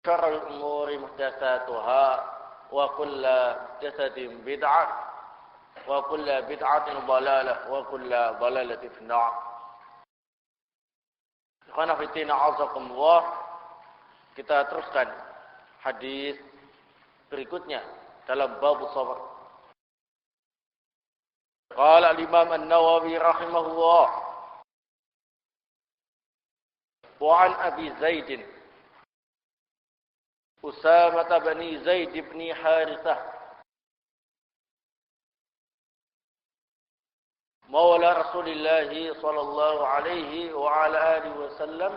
شر الأمور محدثاتها وكل محدثة بدعة وكل بدعة ضلالة وكل ضلالة في النار. Ikhwana fillah a'azakumullah. Kita teruskan hadis berikutnya dalam bab sabar. Qala al-Imam An-Nawawi rahimahullah wa an Abi Zaid Usamah bin Zaid bin Harithah Maula Rasulullah sallallahu alaihi wa ala alihi wasallam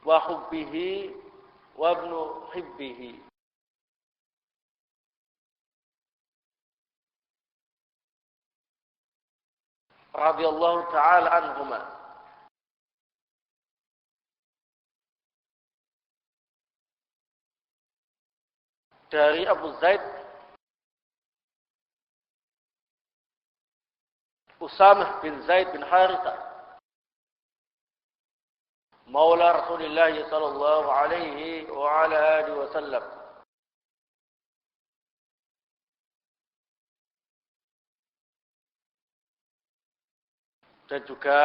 wa hubbihi wa ibn hibbihi radhiyallahu ta'ala anhuma. Dari Abu Zaid Usamah bin Zaid bin Harithah Maula Rasulullah sallallahu alaihi wa ala alihi wasallam, dan juga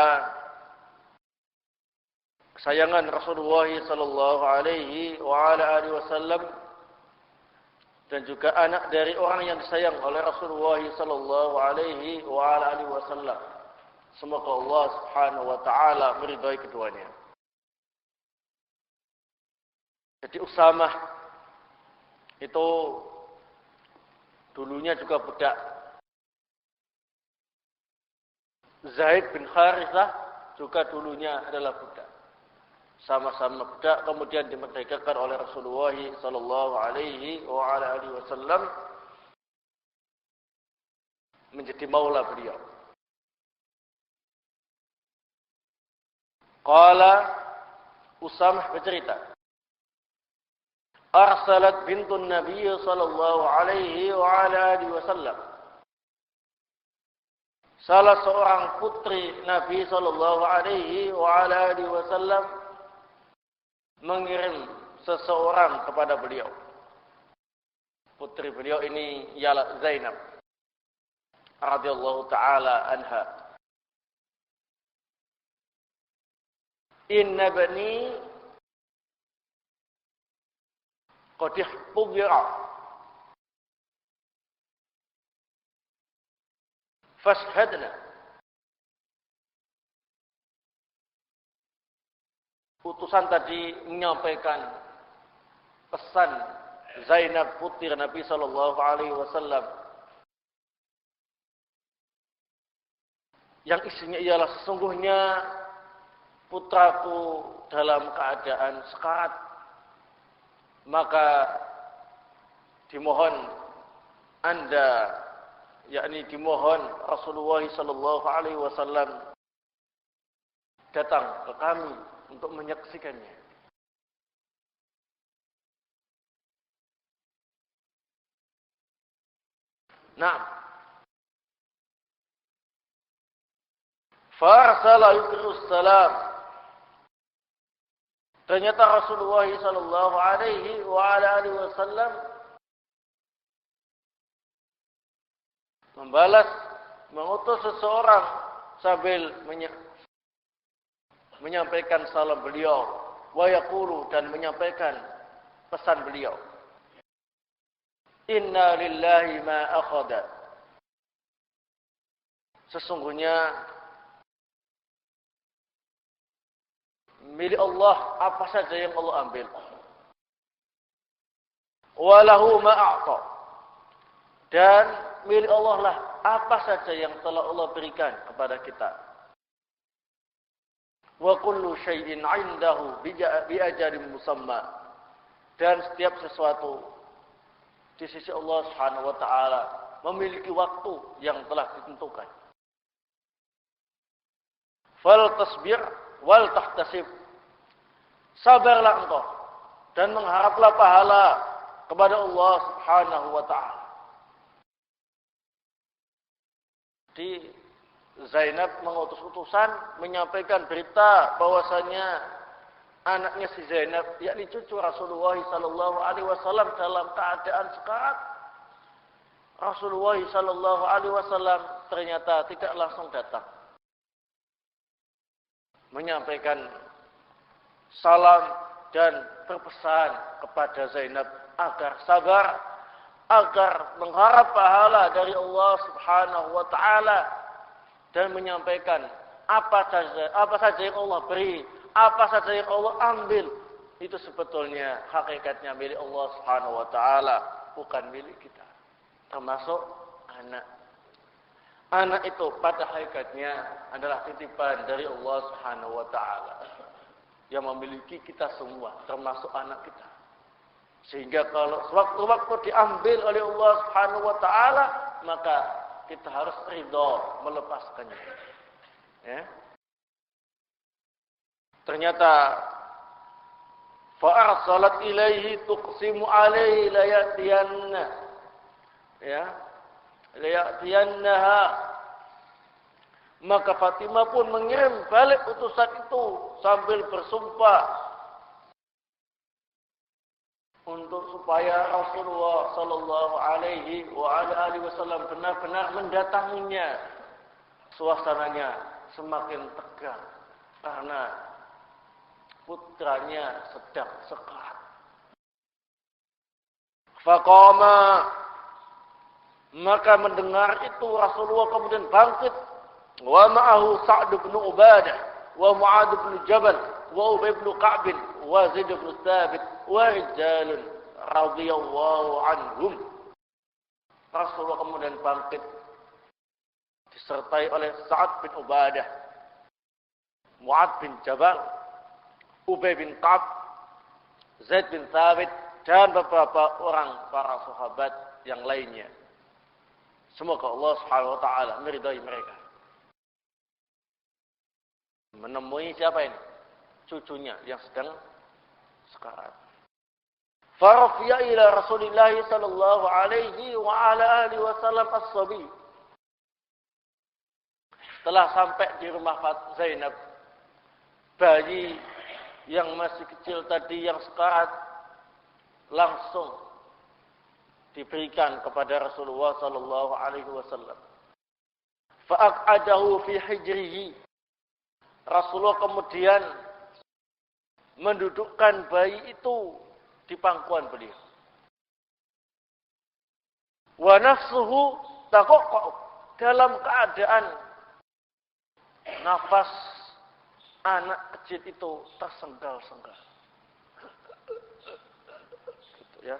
kesayangan Rasulullah sallallahu alaihi wa ala alihi wasallam, dan juga anak dari orang yang disayang oleh Rasulullah sallallahu alaihi wa ala alihi wasallam. Semoga Allah Subhanahu wa taala meridhai keduanya. Jadi Usamah itu dulunya juga budak. Zaid bin Harithah juga dulunya adalah budak. Sama-sama budak, kemudian dimerdekakan oleh Rasulullah sallallahu alaihi wa ala alihi wasallam menjadi maula beliau. Qala Usamah bercerita, arsalat bintun Nabi sallallahu alaihi wa ala alihi wasallam, salah seorang putri Nabi sallallahu alaihi wa ala alihi wasallam mengirim seseorang kepada beliau. Putri beliau ini ialah Zainab radhiyallahu taala anha. Inna bani qad ihbira fashhadna. Utusan tadi menyampaikan pesan Zainab putri Nabi sallallahu alaihi wasallam yang isinya ialah, sesungguhnya putraku dalam keadaan sekarat, maka dimohon Anda, yakni dimohon Rasulullah sallallahu alaihi wasallam datang ke kami untuk menyaksikannya. Nah, farsala yukrus salam. Ternyata Rasulullah sallallahu alaihi wa ala alihi wasallam membalas, mengutus seseorang sambil menyampaikan salam beliau, wa yaqulu, dan menyampaikan pesan beliau. Inna lillahi ma akhadha. Sesungguhnya milik Allah apa saja yang Allah ambil. Wa lahu ma a'ta. Dan milik Allah lah apa saja yang telah Allah berikan kepada kita. Wa kullu syai'in 'indahu bi ajalin musamma. Dan setiap sesuatu di sisi Allah Subhanahu wa taala memiliki waktu yang telah ditentukan. Fal tasbir wal tahtasib. Sabarlah engkau dan mengharaplah pahala kepada Allah Subhanahu wa taala. Di Zainab mengutus utusan menyampaikan berita bahwasanya anaknya si Zainab, yakni cucu Rasulullah sallallahu alaihi wasallam dalam keadaan sekarat. Rasulullah sallallahu alaihi wasallam ternyata tidak langsung datang menyampaikan salam dan berpesan kepada Zainab agar sabar, agar mengharap pahala dari Allah Subhanahu wa taala dan menyampaikan apa saja yang Allah beri, apa saja yang Allah ambil, itu sebetulnya hakikatnya milik Allah Subhanahu wa taala, bukan milik kita. Termasuk anak. Anak itu pada hakikatnya adalah titipan dari Allah Subhanahu wa taala yang memiliki kita semua, termasuk anak kita. Sehingga kalau sewaktu-waktu diambil oleh Allah Subhanahu wa taala, maka kita harus ridha melepaskannya. Ya. Ternyata fa arsalat ilaihi tuqsimu alaihi layatiyanna. Ya. Layatiyannaha. Maka Fatimah pun mengirim balik utusan itu sambil bersumpah untuk supaya Rasulullah sallallahu alaihi wasallam benar-benar mendatanginya. Suasananya semakin tegang karena putranya sedang sekarat. Faqama, maka mendengar itu Rasulullah kemudian bangkit. Wa ma'ahu Sa'd bin Ubadah wa Mu'adz bin Jabal wa Ubay bin Ka'b wa Zaid bin Thabit wa rijalun radhiyallahu anhum. Rasulullah kemudian bangkit disertai oleh Sa'ad bin Ubadah, Mu'adz bin Jabal, Ubay bin Ka'b, Zaid bin Thabit dan beberapa orang para sahabat yang lainnya. Semoga Allah Subhanahu wa taala meridai mereka. Menemui siapa ini? Cucunya yang sedang sekarat. Farafiya ila Rasulillah sallallahu alaihi wa ala alihi wasallam as-sabi. Setelah sampai di rumah Zainab, bayi yang masih kecil tadi yang sekarat langsung diberikan kepada Rasulullah sallallahu alaihi wasallam. Fa'aqadahu fi hijrihi. Rasulullah kemudian mendudukkan bayi itu di pangkuan beliau. Wa nafsuhu taqaqqa'u, dalam keadaan nafas anak kecil itu tersenggal-senggal. Gitu ya,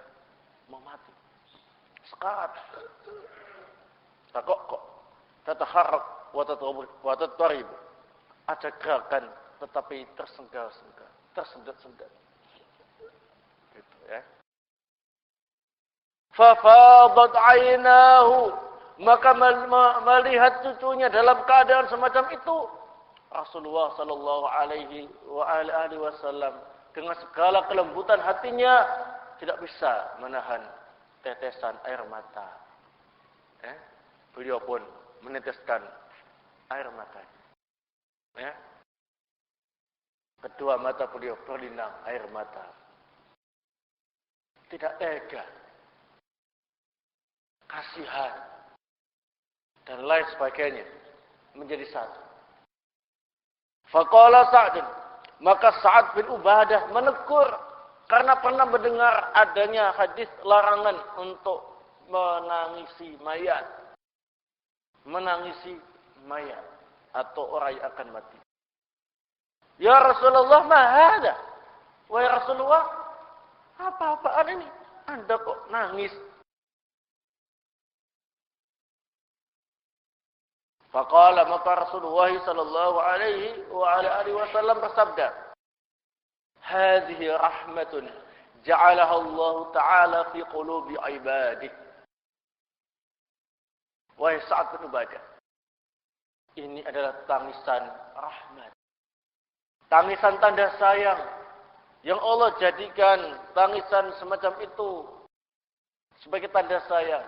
mau mati. Sekarat. Taqaqqa', tataharrak wa tatarib. Ada gerakan tetapi tersenggal-senggal, tersendat-sendat. Gitu ya. Fa fadat 'ainahu, maka melihat cucunya dalam keadaan semacam itu, Rasulullah sallallahu alaihi wasallam dengan segala kelembutan hatinya tidak bisa menahan tetesan air mata. Beliau pun meneteskan air mata. Ya. Kedua mata beliau berlinang air mata. Tidak tega, kasihan, dan lain sebagainya menjadi satu. Faqala Sa'd, maka Sa'ad bin Ubadah menegur karena pernah mendengar adanya hadis larangan untuk menangisi mayat. Menangisi mayat atau orang yang akan mati. Ya Rasulullah, ma hada? Wahai Rasulullah, apa-apaan ini? Anda kok nangis? Faqala, maka Rasulullah sallallahu alaihi wa ala alihi wasallam bersabda, "Hadhihi rahmatun ja'alaha Allah taala fi qulubi ibadihi." Wahai Sa'ad bin Ubadah, ini adalah tangisan rahmat. Tangisan tanda sayang yang Allah jadikan tangisan semacam itu sebagai tanda sayang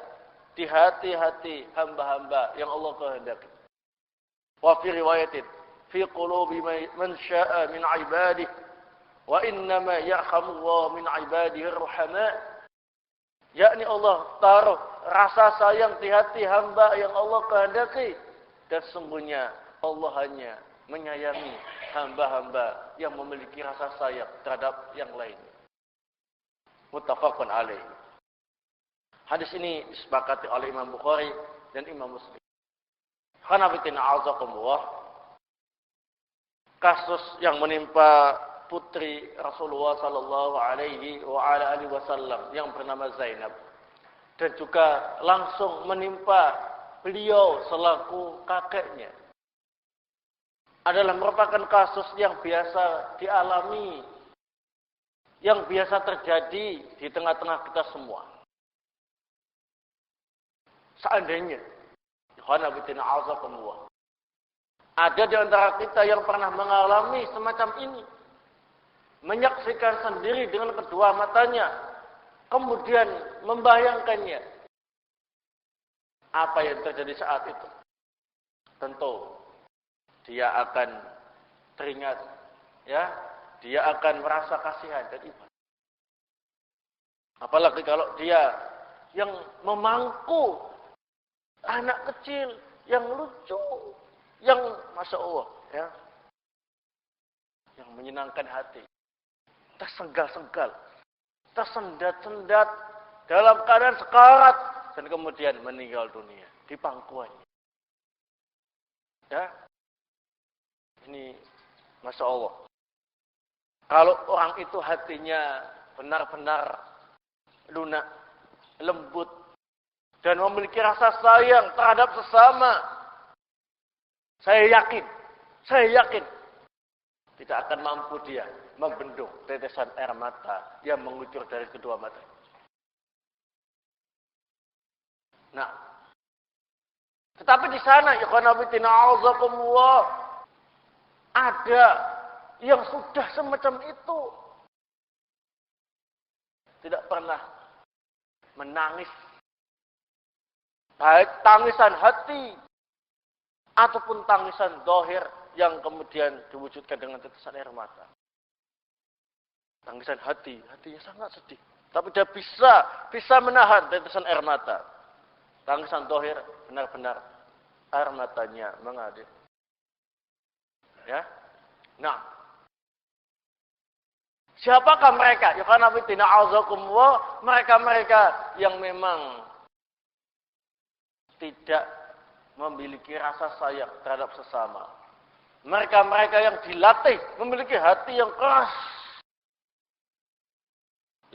di hati-hati hamba-hamba yang Allah kehendaki. Wa fi riwayatin fi qulubi man syaa min ibadihi, Wa innama yarhamullahu min ibadihi rahama. Yakni Allah taruh rasa sayang di hati hamba yang Allah kehendaki. Dan sesungguhnya Allah hanya menyayangi hamba-hamba yang memiliki rasa sayang terhadap yang lain. Muttafaqun alaih. Hadis ini disepakati oleh Imam Bukhari dan Imam Muslim. Khanafitina a'azakumullah. Kasus yang menimpa putri Rasulullah sallallahu alaihi wasallam yang bernama Zainab, dan juga langsung menimpa beliau selaku kakeknya, adalah merupakan kasus yang biasa dialami, yang biasa terjadi di tengah-tengah kita semua. Seandainya ada di antara kita yang pernah mengalami semacam ini, menyaksikan sendiri dengan kedua matanya, kemudian membayangkannya, apa yang terjadi saat itu, tentu dia akan teringat, ya, dia akan merasa kasihan dan iba. Apalagi kalau dia yang memangku anak kecil yang lucu, yang masya Allah, ya, yang menyenangkan hati, tersengal-sengal, tersendat-sendat dalam keadaan sekarat, dan kemudian meninggal dunia di pangkuannya. Ya, ini masya Allah. Kalau orang itu hatinya benar-benar lunak, lembut, dan memiliki rasa sayang terhadap sesama, saya yakin tidak akan mampu dia membendung tetesan air mata yang mengucur dari kedua mata. Nah, tetapi di sana, ada yang sudah semacam itu, tidak pernah menangis, baik tangisan hati ataupun tangisan zahir yang kemudian diwujudkan dengan tetesan air mata. Tangisan hati, hatinya sangat sedih, tapi dia bisa menahan tetesan air mata. Tangisan zahir, benar-benar air matanya mengalir. Ya. Nah, siapakah mereka? Ya karena mereka-mereka yang memang tidak memiliki rasa sayang terhadap sesama. Mereka-mereka yang dilatih memiliki hati yang keras,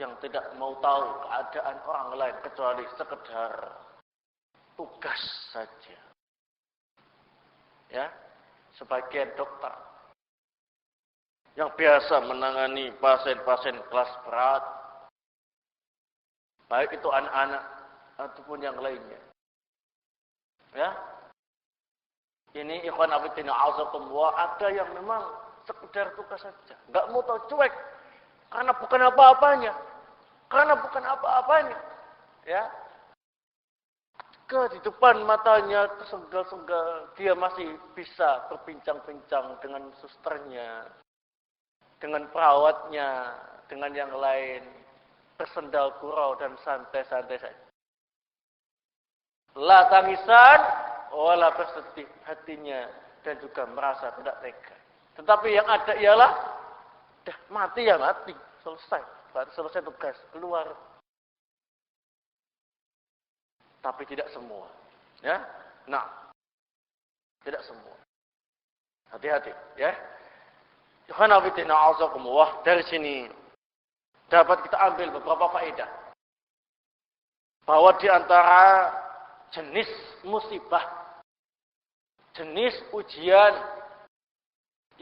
yang tidak mau tahu keadaan orang lain kecuali sekedar tugas saja. Ya, sebagian dokter yang biasa menangani pasien-pasien kelas berat, baik itu anak-anak ataupun yang lainnya. Ya, ini ikhwan fillah azakumullah, ada yang memang sekedar tugas saja, nggak mau tahu, cuek, karena bukan apa-apanya, ya. Di depan matanya tersengal-sengal, dia masih bisa berbincang-bincang dengan susternya, dengan perawatnya, dengan yang lain, bersendal gurau dan santai-santai saja. La tangisan, wala bersedih hatinya, dan juga merasa tidak tega. Tetapi yang ada ialah, dah mati ya mati, selesai tugas, keluar. Tapi tidak semua, ya. Nah, tidak semua. Hati-hati, ya. Dari sini dapat kita ambil beberapa faedah, bahwa di antara jenis musibah, jenis ujian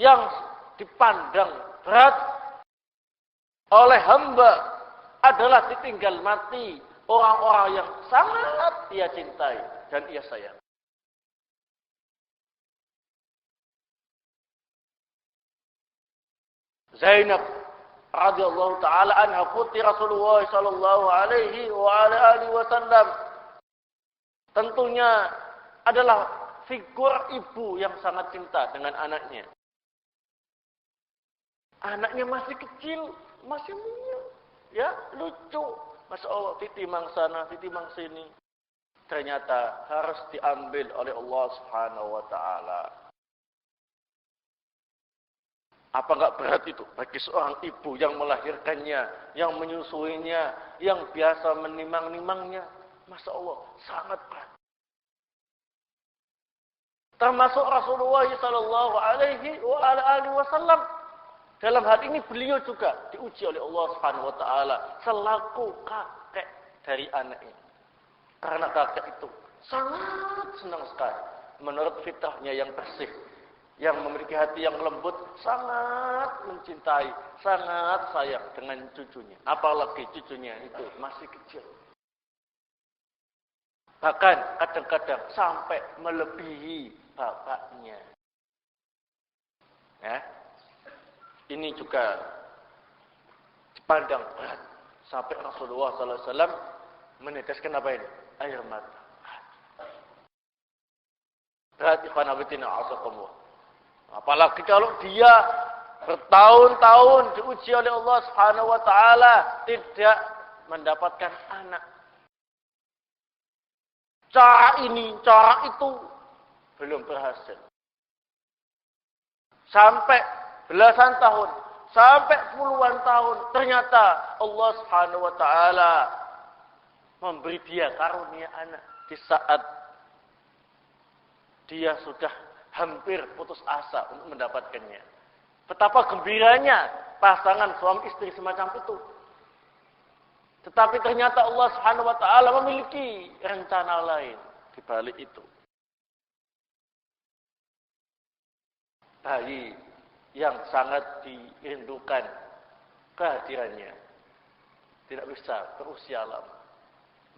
yang dipandang berat oleh hamba adalah ditinggal mati orang-orang yang sangat ia cintai dan ia sayang. Zainab radhiyallahu taala anha, putri Rasulullah sallallahu alaihi wasallam, tentunya adalah figur ibu yang sangat cinta dengan anaknya. Anaknya masih kecil, masih mungil. Ya, lucu. Masya Allah, titimang sana, titimang sini. Ternyata harus diambil oleh Allah Subhanahu wa taala. Apa enggak berat itu bagi seorang ibu yang melahirkannya, yang menyusuinya, yang biasa menimang-nimangnya? Masya Allah, sangat berat. Termasuk Rasulullah sallallahu alaihi wasallam. Dalam hal ini beliau juga diuji oleh Allah Subhanahu wa taala selaku kakek dari anak ini. Karena kakek itu sangat senang sekali menurut fitrahnya yang bersih, yang memiliki hati yang lembut, sangat mencintai, sangat sayang dengan cucunya. Apalagi cucunya itu masih kecil. Bahkan kadang-kadang sampai melebihi bapaknya. Ya. Ini juga dipandang berat sampai Rasulullah sallallahu alaihi wasallam meneteskan apa ini? Air mata. Berat ikhwan fillah azakumullah. Apalagi kalau dia bertahun-tahun diuji oleh Allah Subhanahu wa taala tidak mendapatkan anak. Cara ini, cara itu belum berhasil. Sampai belasan tahun, sampai puluhan tahun, ternyata Allah Subhanahu wa taala memberi dia karunia anak di saat dia sudah hampir putus asa untuk mendapatkannya. Betapa gembiranya pasangan suami istri semacam itu. Tetapi ternyata Allah Subhanahu wa taala memiliki rencana lain di balik itu. Bayi yang sangat dirindukan kehadirannya tidak bisa berusia lama,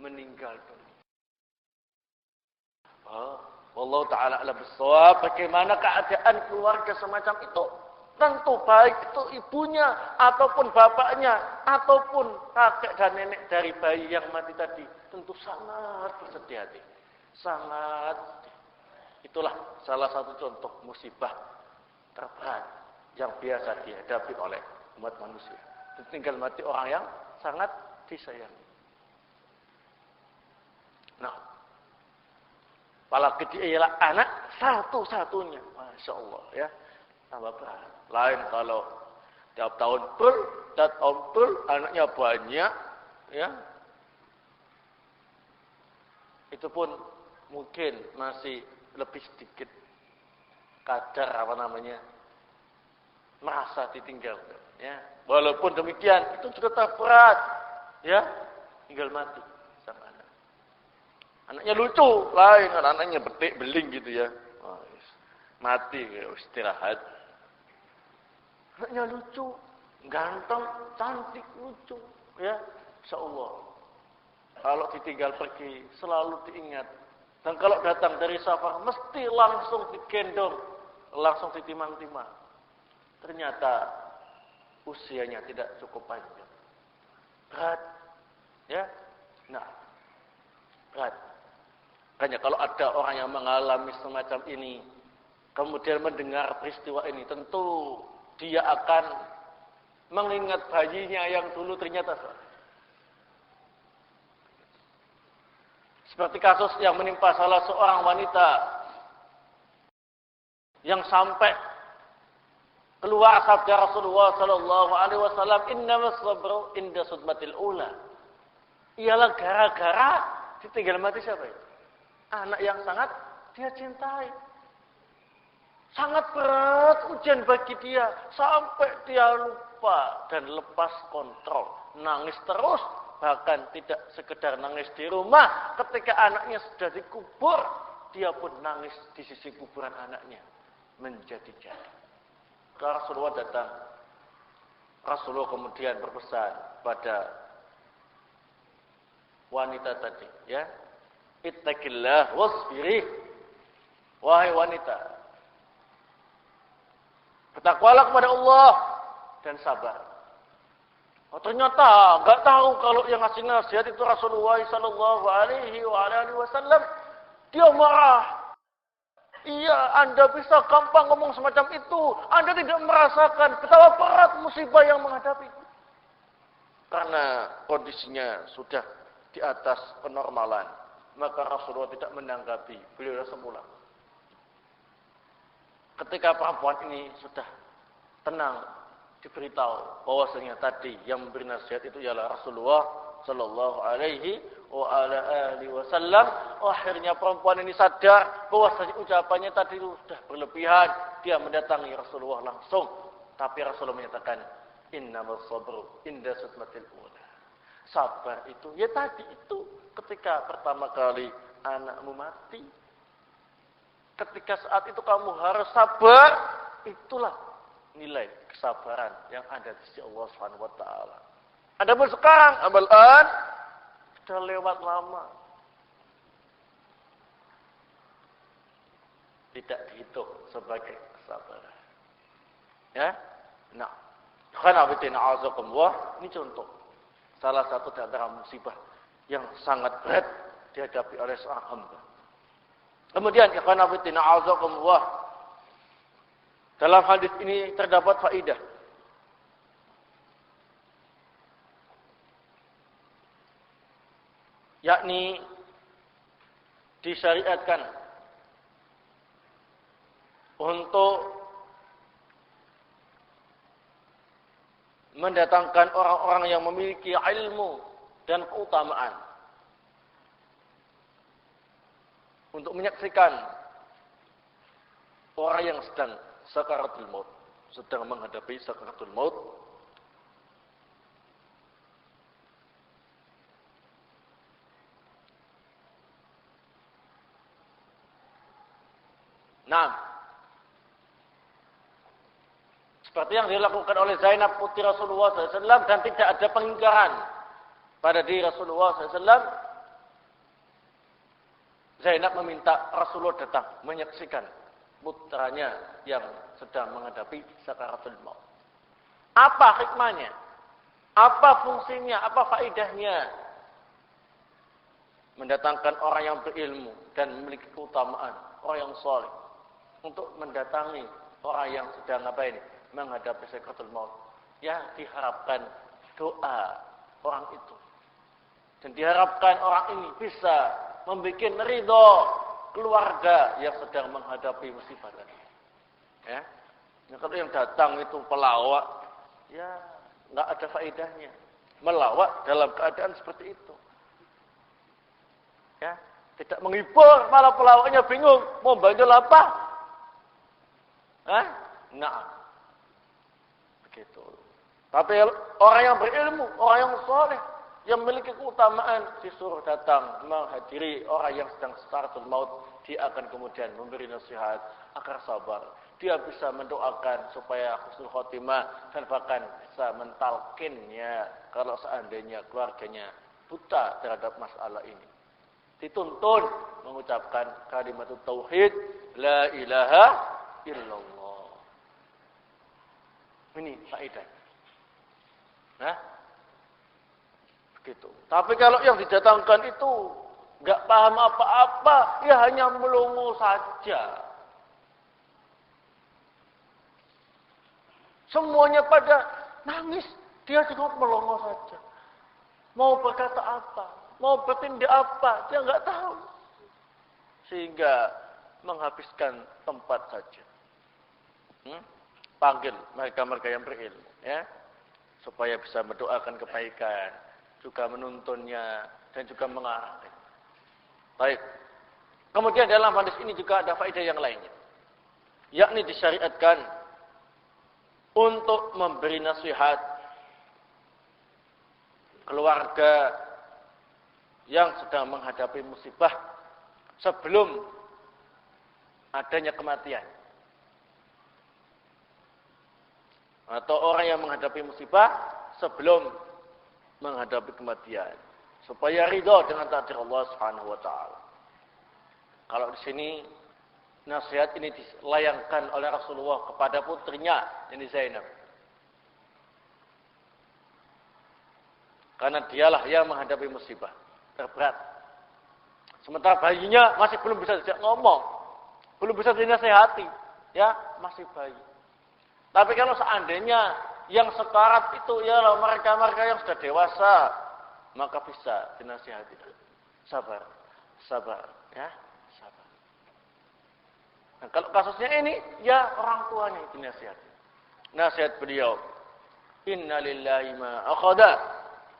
meninggal dunia. Wallahu ta'ala a'lam bissawab. Bagaimana keadaan keluarga semacam itu? Tentu baik itu ibunya ataupun bapaknya ataupun kakek dan nenek dari bayi yang mati tadi, tentu sangat bersedih hati. Sangat. Itulah salah satu contoh musibah terberat yang biasa dihadapi oleh umat manusia. Tinggal mati orang yang sangat disayangi. Nah, apalagi dia ialah anak satu-satunya. Masya Allah ya. Tambah berat. Lain kalau tiap tahun anaknya banyak, ya. Itu pun mungkin masih lebih sedikit kadar merasa ditinggalkan, ya. Walaupun demikian itu juga terberat, ya, tinggal mati sama anak. Anaknya lucu, lain anaknya betik beling gitu ya, mati istirahat. Anaknya lucu, ganteng, cantik, lucu, ya, insya Allah. Kalau ditinggal pergi selalu diingat, dan kalau datang dari safar mesti langsung digendong, langsung ditimang-timang. Ternyata usianya tidak cukup panjang. Berat. Ya. Nah. Berat. Makanya kalau ada orang yang mengalami semacam ini, kemudian mendengar peristiwa ini, tentu dia akan mengingat bayinya yang dulu ternyata seperti kasus yang menimpa salah seorang wanita yang sampai keluar sabda Rasulullah sallallahu alaihi wasallam, "Innamas sabru inda sudmatil ula." Ialah gara-gara ditinggal mati siapa itu? Anak yang sangat dia cintai. Sangat berat ujian bagi dia sampai dia lupa dan lepas kontrol, nangis terus, bahkan tidak sekedar nangis di rumah, ketika anaknya sudah dikubur, dia pun nangis di sisi kuburan anaknya, menjadi-jadi. Rasulullah datang. Rasulullah kemudian berpesan pada wanita tadi, ya. Ittaqillah wasbiri. Wahai wanita, bertakwalah kepada Allah dan sabar. Oh, ternyata enggak tahu kalau yang ngasih nasihat itu Rasulullah sallallahu alaihi wasallam. Dia marah. Iya, Anda bisa gampang ngomong semacam itu. Anda tidak merasakan betapa berat musibah yang menghadapi. Karena kondisinya sudah di atas kenormalan. Maka Rasulullah tidak menanggapi beliau semula. Ketika perempuan ini sudah tenang, diberitahu bahwasanya tadi yang memberi nasihat itu ialah Rasulullah sallallahu alaihi wasallam. Akhirnya perempuan ini sadar bahwasanya ucapannya tadi itu sudah berlebihan. Dia mendatangi Rasulullah langsung, tapi Rasulullah menyatakan, innamas sabru inda sadmatil ula. Sabar itu ya tadi itu ketika pertama kali anakmu mati. Ketika saat itu kamu harus sabar, itulah nilai kesabaran yang ada di sisi Allah Subhanahu wa taala. Adapun sekarang abalan sudah lewat lama. Tidak dihitung sebagai kesabaran. Ya? Nah, khanabitina azakumullah, ini contoh salah satu di antara musibah yang sangat berat dihadapi oleh seorang hamba. Kemudian khanabitina azakumullah, dalam hadis ini terdapat faidah. Yakni disyariatkan untuk mendatangkan orang-orang yang memiliki ilmu dan keutamaan untuk menyaksikan orang yang sedang sakaratul maut, sedang menghadapi sakaratul maut. Nah, seperti yang dilakukan oleh Zainab putri Rasulullah SAW, dan tidak ada pengingkaran pada diri Rasulullah SAW. Zainab meminta Rasulullah datang menyaksikan putranya yang sedang menghadapi sakaratul maut. Apa hikmahnya? Apa fungsinya? Apa faedahnya? Mendatangkan orang yang berilmu dan memiliki keutamaan, orang yang saleh, untuk mendatangi orang yang sedang menghadapi sakaratul maut. Ya, diharapkan doa orang itu. Dan diharapkan orang ini bisa membuat ridho keluarga yang sedang menghadapi musibah tadi. Ya. Nah, kalau yang datang itu pelawak, ya nggak ada faedahnya. Melawak dalam keadaan seperti itu. Ya, tidak menghibur, malah pelawaknya bingung mau bantu apa? Nah, begitu. Tapi orang yang berilmu, orang yang saleh, yang memiliki keutamaan, disuruh datang menghadiri orang yang sedang sakaratul maut, dia akan kemudian memberi nasihat agar sabar. Dia bisa mendoakan supaya husnul khotimah dan bahkan bisa mentalkinnya kalau seandainya keluarganya buta terhadap masalah ini. Dituntun mengucapkan kalimat tauhid, la ilaha illallah. Ini faedah. Nah, begitu. Tapi kalau yang didatangkan itu enggak paham apa-apa, ya hanya melongo saja. Semuanya pada nangis, dia juga melongo saja. Mau berkata apa, mau bertindak apa, dia enggak tahu. Sehingga menghabiskan tempat saja. Panggil mereka-mereka yang berilmu, ya, supaya bisa mendoakan kebaikan, juga menuntunnya dan juga mengarahkan. Baik. Kemudian dalam hadis ini juga ada faedah yang lainnya, yakni disyariatkan untuk memberi nasihat keluarga yang sedang menghadapi musibah sebelum adanya kematian. Atau orang yang menghadapi musibah sebelum menghadapi kematian, supaya ridho dengan takdir Allah Subhanahu wa taala. Kalau di sini nasihat ini dilayangkan oleh Rasulullah kepada putrinya, ini Zainab. Karena dialah yang menghadapi musibah terberat. Sementara bayinya masih belum bisa diajak ngomong, belum bisa dinasehati, ya masih bayi. Tapi kalau seandainya yang sekarat itu ialah mereka-mereka yang sudah dewasa, maka bisa dinasihati. Sabar, sabar, ya, sabar. Nah, kalau kasusnya ini, ya orang tuanya yang dinasihati. Nasihat beliau, Inna lillahi ma akhada,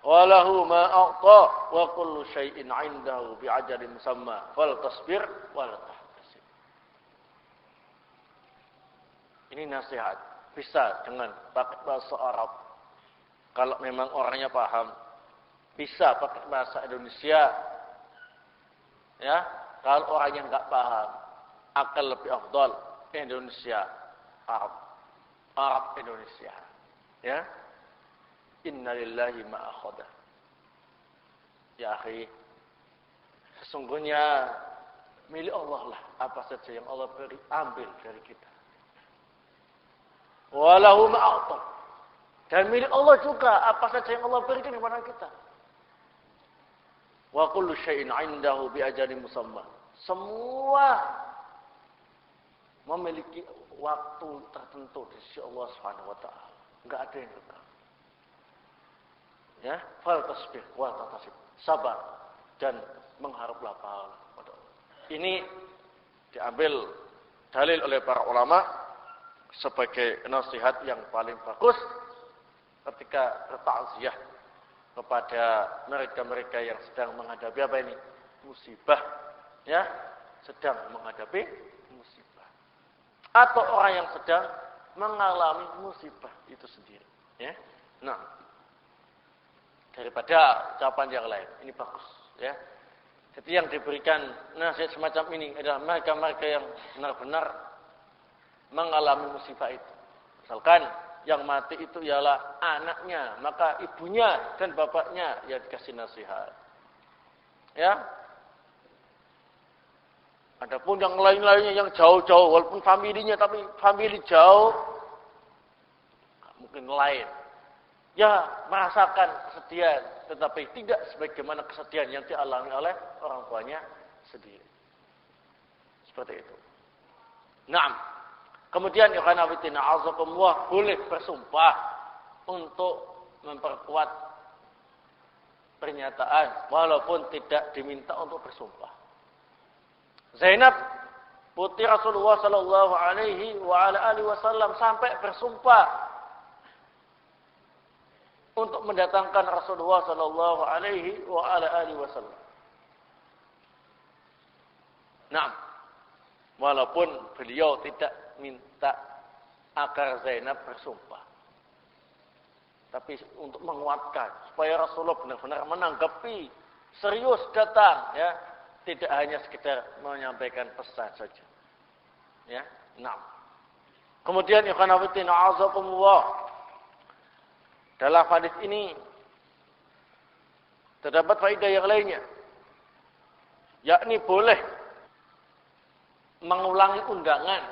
wa lahu ma a'ta, wa kullu syai'in 'indahu bi'ajalin musamma, fal tasbir wal tahtasib. Ini nasihat, bisa dengan pakai bahasa Arab. Kalau memang orangnya paham, bisa pakai bahasa Indonesia. Ya, kalau orang yang enggak paham, akan lebih afdal Indonesia, Arab Indonesia. Ya. Innalillahi ma akhadha. Ya akhi, sesungguhnya milik Allah lah apa saja yang Allah beri, ambil dari kita. Walahu ma a'ta. Dan milik Allah juga apa saja yang Allah berikan kepada kita. Wa kullu syai'in 'indahu bi ajalin musamma. Semua memiliki waktu tertentu di sisi Allah Subhanahu wa taala. Enggak ada yang kekal. Ya, fal tasbih wa tatasib. Sabar dan mengharaplah pahala pada Allah. Ini diambil dalil oleh para ulama sebagai nasihat yang paling bagus ketika bertakziah kepada mereka-mereka yang sedang menghadapi apa ini? Musibah. Ya, sedang menghadapi musibah. Atau orang yang sedang mengalami musibah itu sendiri. Ya. Nah, daripada ucapan yang lain, ini bagus. Ya. Jadi yang diberikan nasihat semacam ini adalah mereka-mereka yang benar-benar mengalami musibah itu. Misalkan yang mati itu ialah anaknya, maka ibunya dan bapaknya yang dikasih nasihat. Ya. Adapun yang lain-lainnya yang jauh-jauh, walaupun familinya tapi famili jauh, mungkin lain. Ya, merasakan kesedihan, tetapi tidak sebagaimana kesedihan yang dialami oleh orang tuanya sendiri. Seperti itu. Naam. Kemudian ikhwan fillah azakumullah boleh bersumpah untuk memperkuat pernyataan walaupun tidak diminta untuk bersumpah. Zainab putri Rasulullah sallallahu alaihi wasallam sampai bersumpah untuk mendatangkan Rasulullah sallallahu alaihi wasallam. Nah, walaupun beliau tidak minta agar Zainab bersumpah, tapi untuk menguatkan supaya Rasulullah benar-benar menanggapi serius datang, ya, tidak hanya sekedar menyampaikan pesan saja, ya. Nah, kemudian ikhwan fillah azakumullah, dalam hadis ini terdapat faedah yang lainnya, yakni boleh mengulangi undangan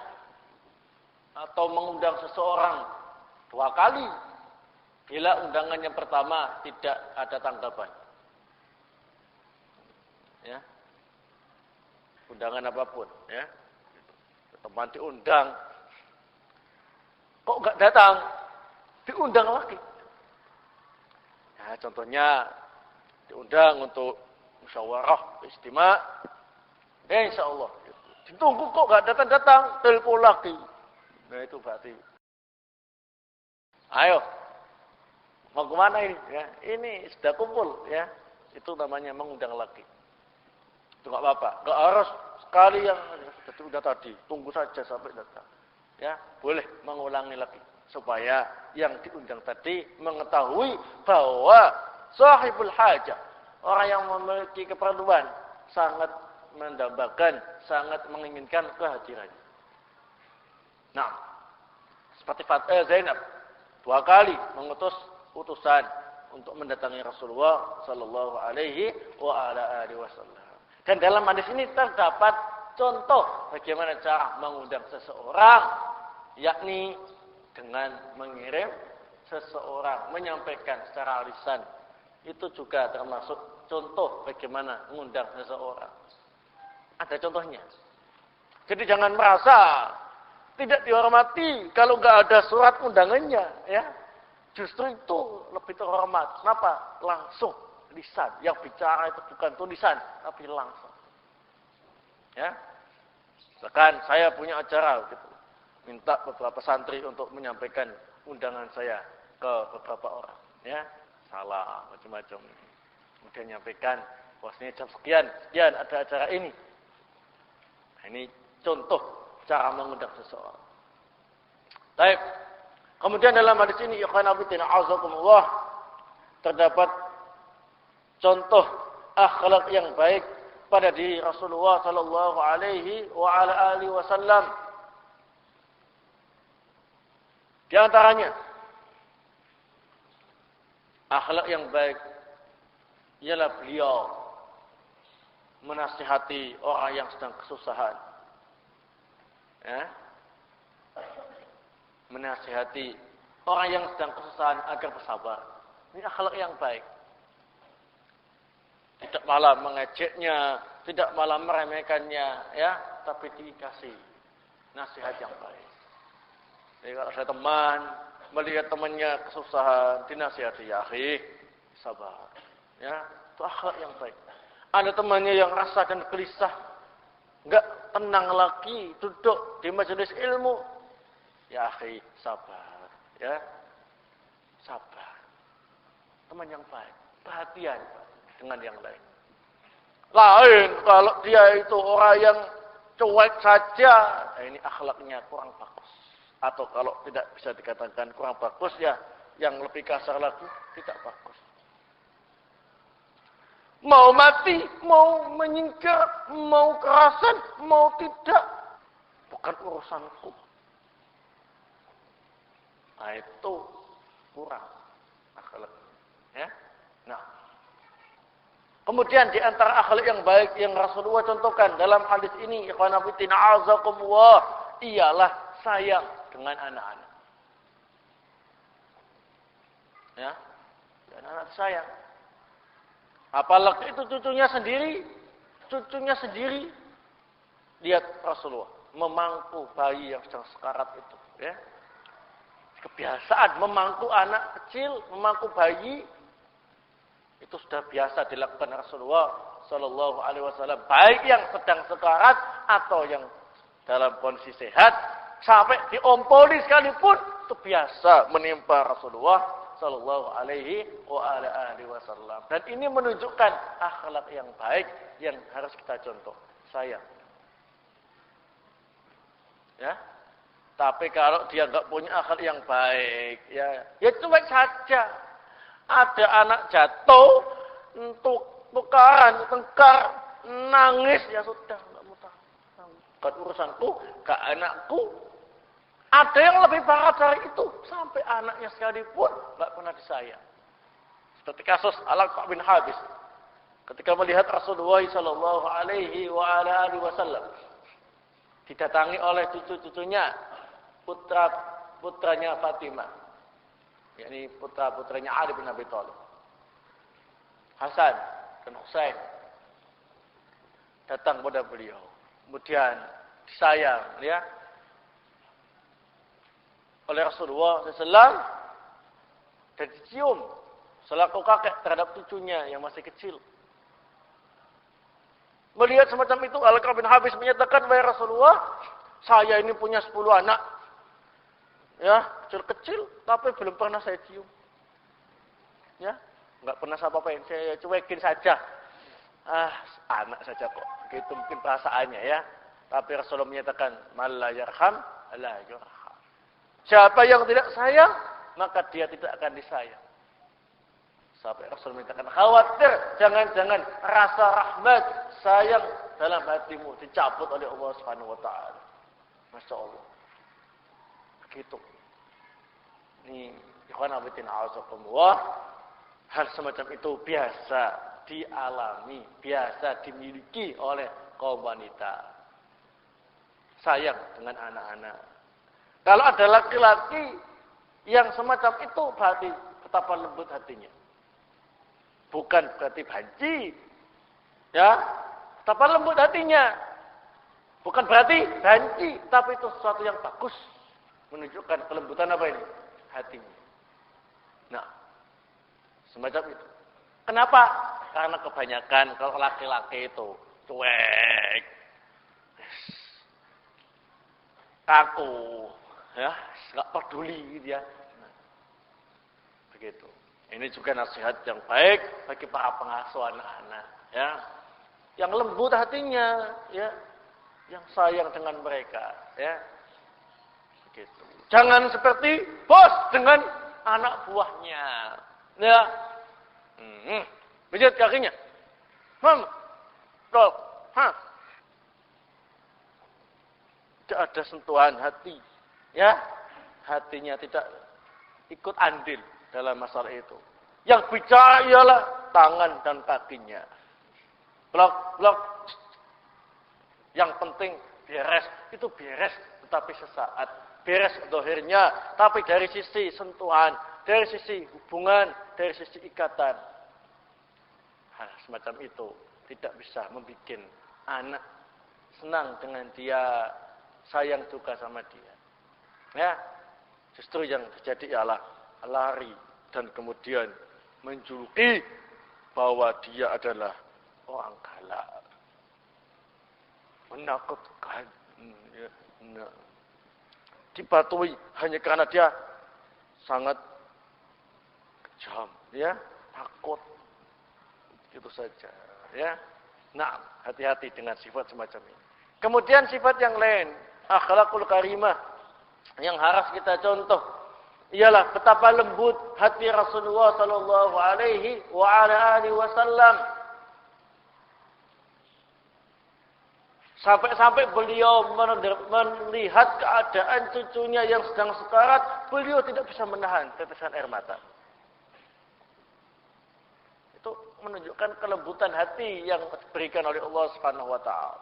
atau mengundang seseorang 2 kali bila undangan yang pertama tidak ada tanggapan. Ya. Undangan apapun, ya. Teman diundang, kok enggak datang, diundang lagi. Ya, contohnya diundang untuk musyawarah istimewa, insyaallah. Ditunggu kok enggak datang-datang, telepon lagi. Nah itu berarti, ayo, mau kemana ini? Ya, ini sudah kumpul, ya. Itu namanya mengundang lagi. Itu enggak apa-apa, enggak harus sekali yang sudah tadi, tunggu saja sampai datang. Ya, boleh mengulangi lagi supaya yang diundang tadi mengetahui bahwa sahibul hajah, orang yang memiliki keperluan, sangat mendambakan, sangat menginginkan kehadirannya. Nah, seperti Zainab 2 kali mengutus utusan untuk mendatangi Rasulullah sallallahu alaihi wasallam. Dan dalam hadis ini terdapat contoh bagaimana cara mengundang seseorang, yakni dengan mengirim seseorang, menyampaikan secara lisan. Itu juga termasuk contoh bagaimana mengundang seseorang. Ada contohnya. Jadi jangan merasa tidak dihormati kalau nggak ada surat undangannya, ya. Justru itu lebih terhormat. Kenapa? Langsung lisan. Yang bicara itu bukan tulisan, tapi langsung. Ya. Bahkan saya punya acara gitu. Minta beberapa santri untuk menyampaikan undangan saya ke beberapa orang, ya. Salah macam-macam. Kemudian nyampaikan, bahwasanya jam sekian ada acara ini. Nah, ini contoh cara mengundang seseorang. Baik. Kemudian dalam hadis ini, ikhwan fillah a'azakumullah, terdapat contoh akhlak yang baik pada diri Rasulullah sallallahu alaihi wa ala alihi wasallam. Di antaranya akhlak yang baik ialah beliau menasihati orang yang sedang kesusahan. Ya. Menasihati orang yang sedang kesusahan agar bersabar. Ini akhlak yang baik. Tidak malah mengejeknya, tidak malah meremehkannya, ya, tapi dikasih nasihat yang baik. Jadi kalau ada teman melihat temannya kesusahan, dinasihati, ya akhi, sabar. Ya, itu akhlak yang baik. Ada temannya yang rasa dan gelisah, enggak tenang lagi duduk di majelis ilmu, ya akhi, sabar. Ya, sabar. Teman yang baik, perhatian dengan yang lain. Lain kalau dia itu orang yang cuek saja, nah ini akhlaknya kurang bagus. Atau kalau tidak bisa dikatakan kurang bagus, ya yang lebih kasar lagi, tidak bagus. Mau mati, mau menyingkir, mau kerasan, mau tidak, bukan urusanku. Nah itu kurang akhlak. Ya, nah. Kemudian di antara akhlak yang baik yang Rasulullah contohkan dalam hadis ini, ikhwan fillah azakumullah, ialah sayang dengan anak-anak. Ya, dan anak sayang. Apalagi itu cucunya sendiri. Lihat Rasulullah memangku bayi yang sedang sekarat itu, ya. Kebiasaan memangku anak kecil, memangku bayi itu sudah biasa dilakukan Rasulullah sallallahu alaihi wasallam, baik yang sedang sekarat atau yang dalam kondisi sehat, sampai diompoli sekalipun itu biasa menimpa Rasulullah sallallahu alaihi wasallam. Dan ini menunjukkan akhlak yang baik yang harus kita contoh. Sayang. Ya. Tapi kalau dia enggak punya akhlak yang baik, ya cuek saja. Ada anak jatuh, tukaran, tengkar, nangis, ya sudah, enggak mau tahu. Bukan urusanku, ke anakku. Ada yang lebih parah dari itu, sampai anaknya sekalipun enggak pernah disayang. Seperti kasus Al-Aqra' bin Habis. Ketika melihat Rasulullah sallallahu alaihi wasallam didatangi oleh cucu-cucunya, putranya Fatimah. Yakni putra-putranya Ali bin Abi Thalib. Hasan dan Husain datang kepada beliau. Kemudian disayang, ya, oleh Rasulullah SAW dan dicium selaku kakek terhadap cucunya yang masih kecil. Melihat semacam itu, Al-Aqra' bin Habis menyatakan, "Wahai Rasulullah, saya ini punya 10 anak. Ya, kecil-kecil, tapi belum pernah saya cium. Ya, enggak pernah saya apa-apain, saya cuekin saja. Anak saja kok. Begitu mungkin perasaannya, ya. Tapi Rasulullah menyatakan, "Man la yarham, la yurham." Siapa yang tidak sayang, maka dia tidak akan disayang. Sampai Rasul menyatakan, khawatir, jangan-jangan rasa rahmat, sayang dalam hatimu dicabut oleh Allah Subhanahu wa taala. Masya Allah. Begitu. Ini ikhwan fillah azakumullah, hal semacam itu biasa dialami, biasa dimiliki oleh kaum wanita. Sayang dengan anak-anak. Kalau ada laki-laki yang semacam itu, berarti betapa lembut hatinya. Bukan berarti banci. Ya, betapa lembut hatinya. Bukan berarti banci, tapi itu sesuatu yang bagus. Menunjukkan kelembutan apa ini? Hatinya. Nah, semacam itu. Kenapa? Karena kebanyakan kalau laki-laki itu cuek, kaku, ya, nggak peduli dia. Nah, begitu. Ini juga nasihat yang baik bagi para pengasuh anak-anak, ya, yang lembut hatinya, ya, yang sayang dengan mereka, ya, begitu. Jangan seperti bos dengan anak buahnya, ya. Pijat kakinya. Tol. Tidak ada sentuhan hati. Ya. Hatinya tidak ikut andil dalam masalah itu. Yang bicara ialah tangan dan kakinya. Blok. Yang penting beres. Itu beres. Tetapi sesaat. Beres dohirnya. Tapi dari sisi sentuhan. Dari sisi hubungan. Dari sisi ikatan. Semacam itu tidak bisa membuat anak senang dengan dia, sayang juga sama dia. Ya, justru yang terjadi ialah lari dan kemudian menjuluki bahwa dia adalah orang galak, menakutkan, dipatuhi hanya karena dia sangat kejam, ya, takut. Itu saja, ya. Nah, hati-hati dengan sifat semacam ini. Kemudian sifat yang lain, akhlakul karimah, yang harus kita contoh, ialah betapa lembut hati Rasulullah sallallahu alaihi wa ala alihi wasallam. Sampai-sampai beliau melihat keadaan cucunya yang sedang sekarat, beliau tidak bisa menahan tetesan air mata. Itu menunjukkan kelembutan hati yang diberikan oleh Allah Subhanahu wa taala.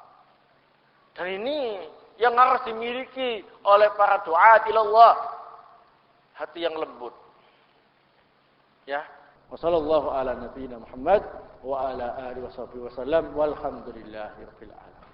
Dan ini yang harus dimiliki oleh para duat ilallah, hati yang lembut. Ya. Wassallallahu ala nabiyina Muhammad wa ala alihi wasallam walhamdulillahirabbil alamin.